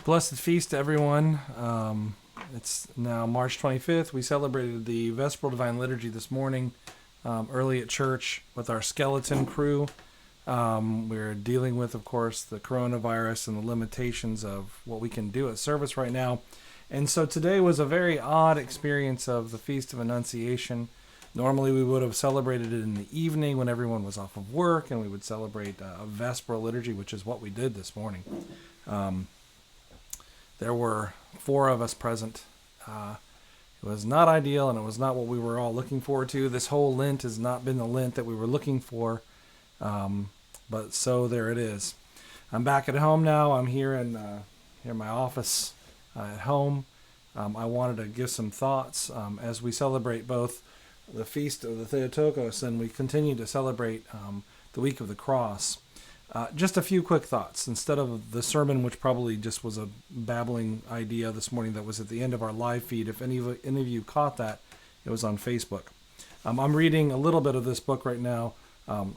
Blessed feast to everyone. It's now March 25th. We celebrated the Vesperal Divine Liturgy this morning early at church with our skeleton crew. We're dealing with, of course, the coronavirus and the limitations of what we can do at service right now. And so today was a very odd experience of the Feast of Annunciation. Normally we would have celebrated it in the evening when everyone was off of work, and we would celebrate a Vesperal Liturgy, which is what we did this morning. There were 4 of us present. It was not ideal, and it was not what we were all looking forward to. This whole Lent has not been the Lent that we were looking for, but so there it is. I'm back at home now. I'm here in my office at home. I wanted to give some thoughts as we celebrate both the Feast of the Theotokos and we continue to celebrate the Week of the Cross. Just a few quick thoughts instead of the sermon, which probably just was a babbling idea this morning that was at the end of our live feed. If any of you caught that, it was on Facebook. I'm reading a little bit of this book right now. I'm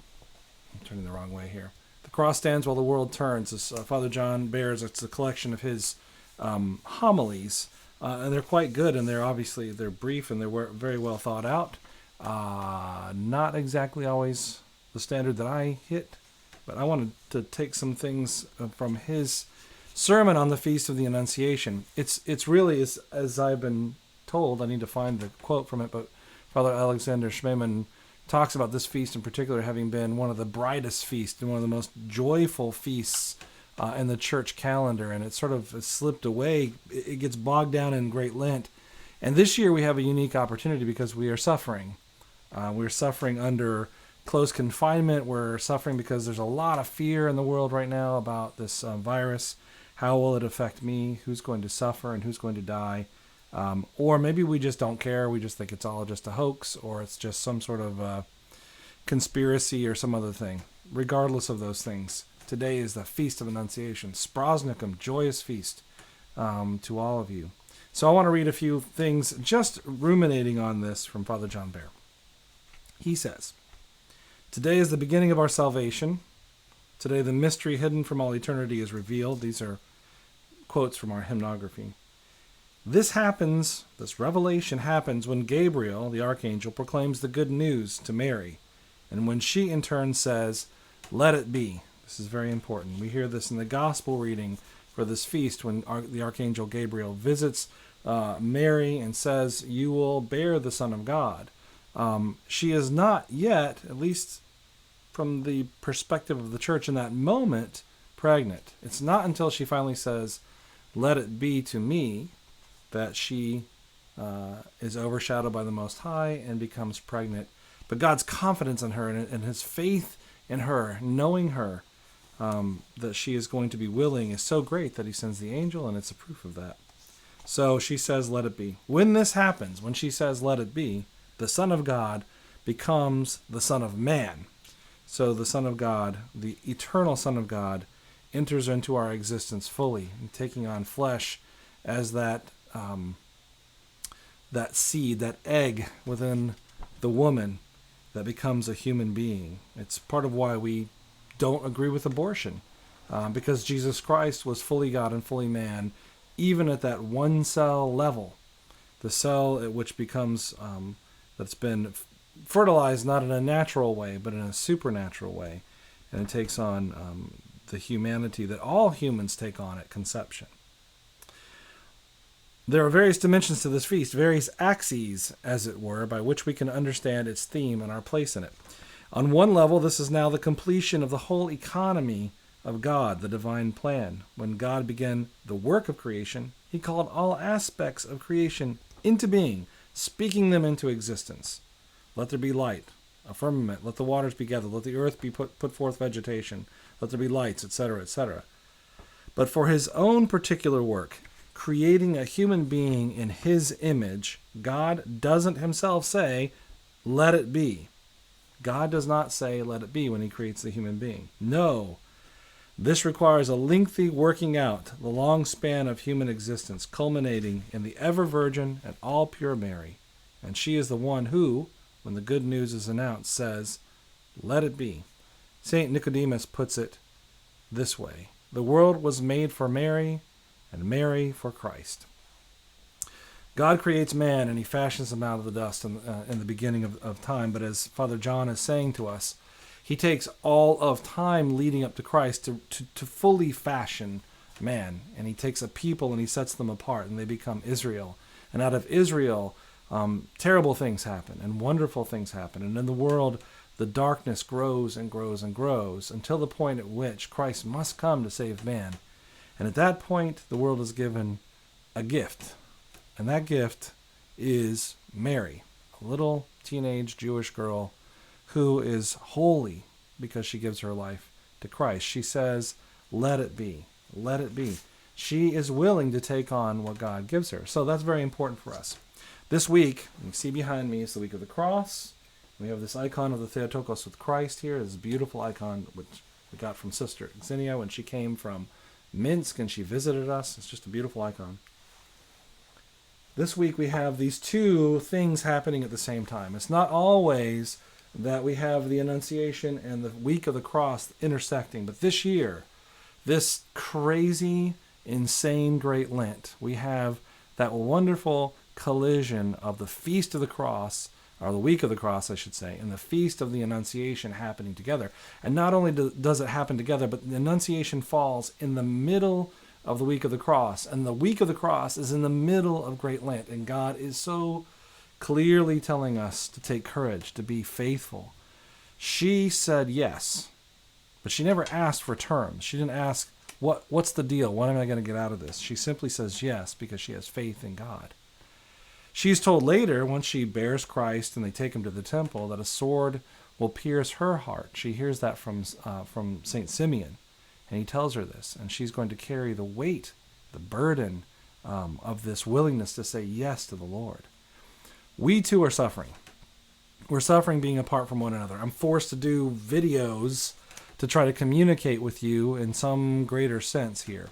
turning the wrong way here. The Cross Stands While the World Turns. This, Father John Bears. It's a collection of his homilies, and they're quite good. And they're brief and they're very well thought out. Not exactly always the standard that I hit. But I wanted to take some things from his sermon on the Feast of the Annunciation. It's really, as I've been told, I need to find the quote from it, but Father Alexander Schmemann talks about this feast in particular having been one of the brightest feasts and one of the most joyful feasts in the church calendar, and it sort of slipped away. It gets bogged down in Great Lent. And this year we have a unique opportunity because we are suffering. We're suffering under close confinement. We're suffering because there's a lot of fear in the world right now about this virus. How will it affect me? Who's going to suffer and who's going to die? Or maybe we just don't care. We just think it's all just a hoax, or it's just some sort of conspiracy or some other thing. Regardless of those things, today is the Feast of Annunciation. Sprosnicum, joyous feast to all of you. So I want to read a few things just ruminating on this from Father John Bear. He says, "Today is the beginning of our salvation. Today the mystery hidden from all eternity is revealed." These are quotes from our hymnography. This revelation happens when Gabriel, the archangel, proclaims the good news to Mary, and when she in turn says, "Let it be." This is very important. We hear this in the gospel reading for this feast when the archangel Gabriel visits Mary and says, "You will bear the Son of God." She is not yet, at least from the perspective of the church in that moment, pregnant. It's not until she finally says, "Let it be to me," that she is overshadowed by the Most High and becomes pregnant. But God's confidence in her and his faith in her, knowing her, that she is going to be willing, is so great that he sends the angel, and it's a proof of that. So she says, "Let it be." When this happens, when she says, "Let it be," the Son of God becomes the Son of Man. So the Son of God, the eternal Son of God, enters into our existence fully, and taking on flesh as that seed, that egg within the woman that becomes a human being. It's part of why we don't agree with abortion, because Jesus Christ was fully God and fully man, even at that one cell level, the cell at which becomes that's been fertilized not in a natural way, but in a supernatural way. And it takes on the humanity that all humans take on at conception. There are various dimensions to this feast, various axes, as it were, by which we can understand its theme and our place in it. On one level, this is now the completion of the whole economy of God, the divine plan. When God began the work of creation, he called all aspects of creation into being, speaking them into existence. Let there be light, a firmament, let the waters be gathered, let the earth be put forth vegetation, let there be lights, etc., etc. But for his own particular work, creating a human being in his image, God doesn't himself say, "Let it be." God does not say, "Let it be," when he creates the human being. No. This requires a lengthy working out, the long span of human existence, culminating in the ever-virgin and all-pure Mary. And she is the one who, when the good news is announced, says, "Let it be." St. Nicodemus puts it this way: "The world was made for Mary, and Mary for Christ. God creates man and he fashions him out of the dust in the beginning of time. But as Father John is saying to us, he takes all of time leading up to Christ to fully fashion man. And he takes a people and he sets them apart and they become Israel. And out of Israel, terrible things happen and wonderful things happen. And in the world, the darkness grows and grows and grows until the point at which Christ must come to save man. And at that point, the world is given a gift. And that gift is Mary, a little teenage Jewish girl who is holy because she gives her life to Christ. She says, let it be, let it be. She is willing to take on what God gives her. So that's very important for us. This week, you see behind me, is the week of the cross. We have this icon of the Theotokos with Christ here, this beautiful icon which we got from Sister Xenia when she came from Minsk and she visited us. It's just a beautiful icon. This week we have these two things happening at the same time. It's not always that we have the Annunciation and the week of the cross intersecting, but this year, this crazy, insane Great Lent, we have that wonderful collision of the Feast of the Cross, or the week of the cross, I should say, and the Feast of the Annunciation happening together. And not only does it happen together, but the Annunciation falls in the middle of the week of the cross, and the week of the cross is in the middle of Great Lent, and God is so clearly telling us to take courage, to be faithful. She said yes, but she never asked for terms. She didn't ask, what's the deal? What am I going to get out of this? She simply says yes because she has faith in God. She's told later, once she bears Christ and they take him to the temple, that a sword will pierce her heart. She hears that from St. Simeon. And he tells her this, and she's going to carry the weight, the burden of this willingness to say yes to the Lord. We too are suffering. We're suffering being apart from one another. I'm forced to do videos to try to communicate with you in some greater sense here.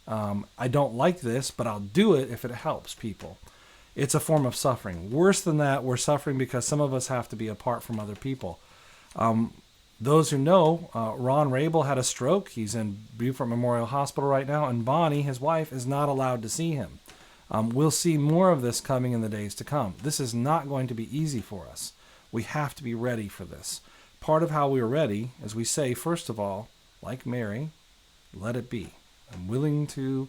I don't like this, but I'll do it if it helps people. It's a form of suffering. Worse than that, we're suffering because some of us have to be apart from other people. Those who know, Ron Rabel had a stroke. He's in Beaufort Memorial Hospital right now, and Bonnie, his wife, is not allowed to see him. We'll see more of this coming in the days to come. This is not going to be easy for us. We have to be ready for this. Part of how we're ready is we say, first of all, like Mary, let it be. I'm willing to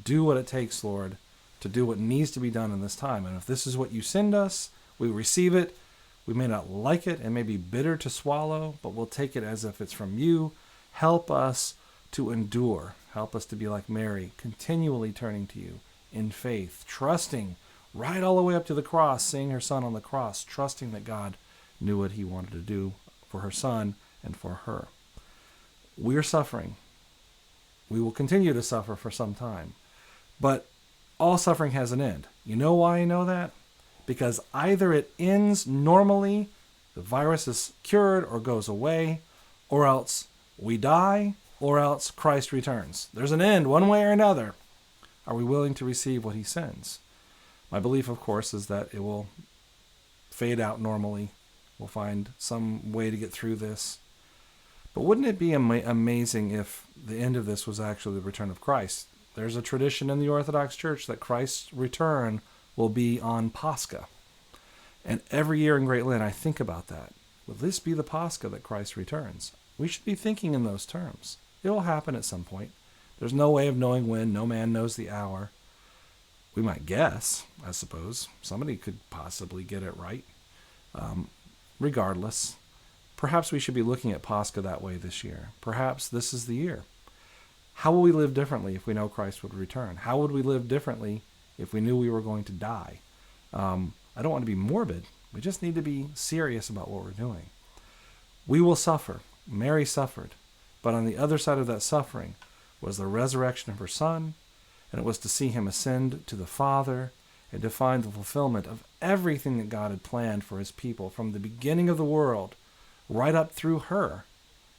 do what it takes, Lord, to do what needs to be done in this time. And if this is what you send us, we receive it. We may not like it and may be bitter to swallow, but we'll take it as if it's from you. Help us to endure. Help us to be like Mary, continually turning to you in faith, trusting right all the way up to the cross, seeing her son on the cross, trusting that God knew what he wanted to do for her son and for her. We're suffering. We will continue to suffer for some time. But all suffering has an end. You know why I know that? Because either it ends normally, the virus is cured or goes away, or else we die, or else Christ returns. There's an end one way or another. Are we willing to receive what he sends? My belief, of course, is that it will fade out normally. We'll find some way to get through this. But wouldn't it be amazing if the end of this was actually the return of Christ? There's a tradition in the Orthodox Church that Christ's return will be on Pascha. And every year in Great Lent, I think about that. Will this be the Pascha that Christ returns? We should be thinking in those terms. It will happen at some point. There's no way of knowing when. No man knows the hour. We might guess, I suppose. Somebody could possibly get it right. Regardless, perhaps we should be looking at Pascha that way this year. Perhaps this is the year. How will we live differently if we know Christ would return? How would we live differently if we knew we were going to die? I don't want to be morbid. We just need to be serious about what we're doing. We will suffer. Mary suffered. But on the other side of that suffering was the resurrection of her son, and it was to see him ascend to the Father and to find the fulfillment of everything that God had planned for his people from the beginning of the world right up through her,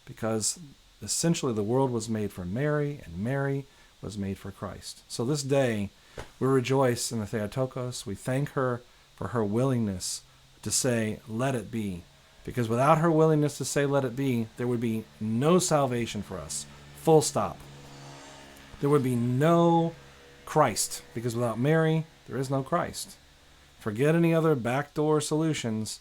because essentially the world was made for Mary, and Mary was made for Christ. So this day, we rejoice in the Theotokos. We thank her for her willingness to say, let it be. Because without her willingness to say, let it be, there would be no salvation for us. Full stop. There would be no Christ, because without Mary, there is no Christ. Forget any other backdoor solutions.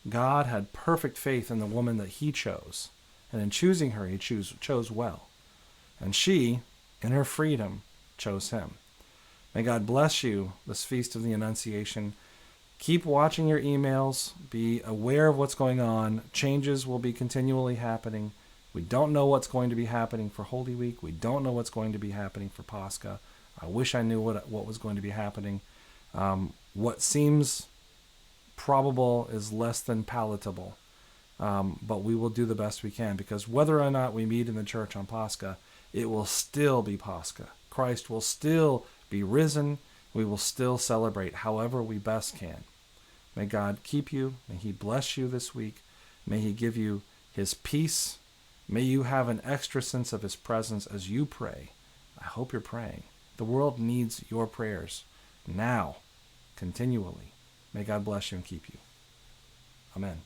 God had perfect faith in the woman that he chose. And in choosing her, he chose well. And she, in her freedom, chose him. May God bless you this feast of the Annunciation. Keep watching your emails. Be aware of what's going on. Changes will be continually happening. We don't know what's going to be happening for Holy Week. We don't know what's going to be happening for Pascha. I wish I knew what was going to be happening. What seems probable is less than palatable. But we will do the best we can, because whether or not we meet in the church on Pascha, it will still be Pascha. Christ will still be risen. We will still celebrate however we best can. May God keep you. May he bless you this week. May he give you his peace. May you have an extra sense of his presence as you pray. I hope you're praying. The world needs your prayers now, continually. May God bless you and keep you. Amen.